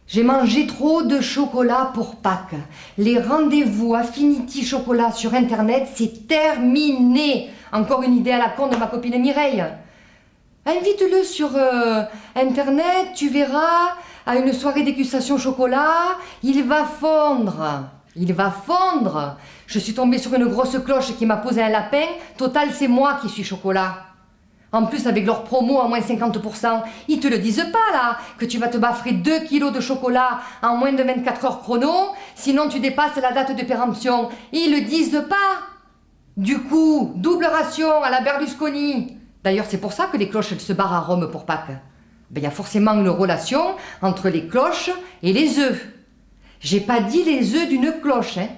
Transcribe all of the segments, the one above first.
J'ai mangé trop de chocolat pour Pâques. Les rendez-vous Affinity Chocolat sur Internet, c'est terminé. Encore une idée à la con de ma copine Mireille. Invite-le sur Internet, tu verras, à une soirée dégustation chocolat, il va fondre. Il va fondre. Je suis tombée sur une grosse cloche qui m'a posé un lapin. Total, c'est moi qui suis chocolat. En plus, avec leur promo à moins 50%, ils te le disent pas là, que tu vas te baffrer 2 kilos de chocolat en moins de 24 heures chrono, sinon tu dépasses la date de péremption. Ils le disent pas. Du coup, double ration à la Berlusconi. D'ailleurs, c'est pour ça que les cloches elles se barrent à Rome pour Pâques. Ben, y a forcément une relation entre les cloches et les œufs. J'ai pas dit les œufs d'une cloche, hein.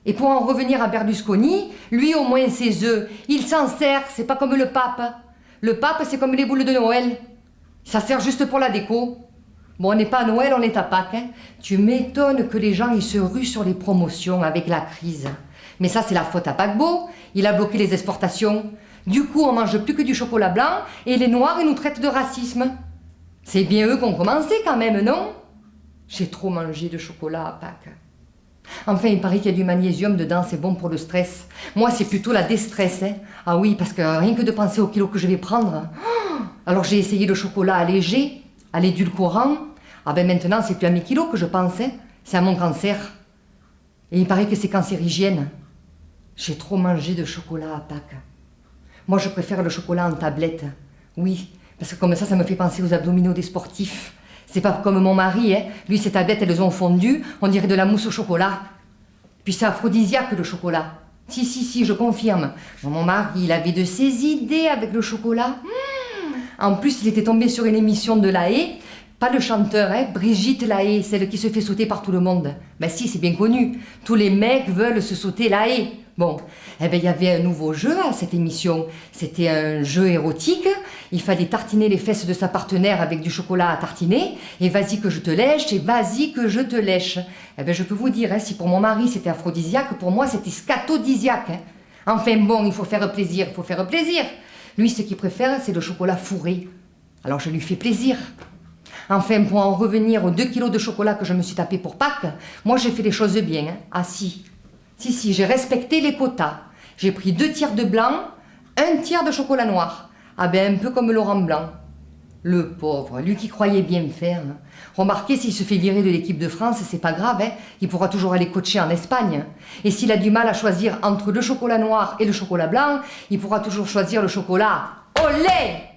Et pour en revenir à Berlusconi, lui au moins ses œufs, il s'en sert, c'est pas comme le pape. Le pape, c'est comme les boules de Noël. Ça sert juste pour la déco. Bon, on n'est pas à Noël, on est à Pâques. Hein. Tu m'étonnes que les gens ils se ruent sur les promotions avec la crise. Mais ça, c'est la faute à Paquebot. Il a bloqué les exportations. Du coup, on mange plus que du chocolat blanc et les Noirs, ils nous traitent de racisme. C'est bien eux qui ont commencé quand même, non? J'ai trop mangé de chocolat à Pâques. Enfin, il paraît qu'il y a du magnésium dedans, c'est bon pour le stress. Moi, c'est plutôt la déstress. Hein. Ah oui, parce que rien que de penser au kilo que je vais prendre. Alors j'ai essayé le chocolat allégé, à l'édulcorant. Ah ben maintenant, c'est plus à mes kilos que je pense. Hein. C'est à mon cancer. Et il paraît que c'est cancérigène. J'ai trop mangé de chocolat à Pâques. Moi, je préfère le chocolat en tablette. Oui, parce que comme ça me fait penser aux abdominaux des sportifs. C'est pas comme mon mari, hein. Lui, ses tablettes, elles ont fondu, on dirait de la mousse au chocolat. Puis c'est aphrodisiaque, le chocolat. Si, je confirme. Mon mari, il avait de ses idées avec le chocolat. En plus, il était tombé sur une émission de La Haye, pas le chanteur, hein, Brigitte Lahaye, celle qui se fait sauter par tout le monde. Ben si, c'est bien connu. Tous les mecs veulent se sauter La Haye. Bon, eh ben il y avait un nouveau jeu à cette émission. C'était un jeu érotique. Il fallait tartiner les fesses de sa partenaire avec du chocolat à tartiner. Et vas-y que je te lèche, et vas-y que je te lèche. Eh ben je peux vous dire, hein, si pour mon mari c'était aphrodisiaque, pour moi c'était scatodisiaque. Hein. Enfin bon, il faut faire plaisir, il faut faire plaisir. Lui, ce qu'il préfère, c'est le chocolat fourré. Alors je lui fais plaisir. Enfin, pour en revenir aux 2 kilos de chocolat que je me suis tapé pour Pâques, moi j'ai fait les choses bien. Hein. Ah si. Si, j'ai respecté les quotas. J'ai pris 2 tiers de blanc, 1 tiers de chocolat noir. Ah ben, un peu comme Laurent Blanc. Le pauvre, lui qui croyait bien faire. Hein. Remarquez, s'il se fait virer de l'équipe de France, c'est pas grave, hein. Il pourra toujours aller coacher en Espagne. Et s'il a du mal à choisir entre le chocolat noir et le chocolat blanc, il pourra toujours choisir le chocolat au lait.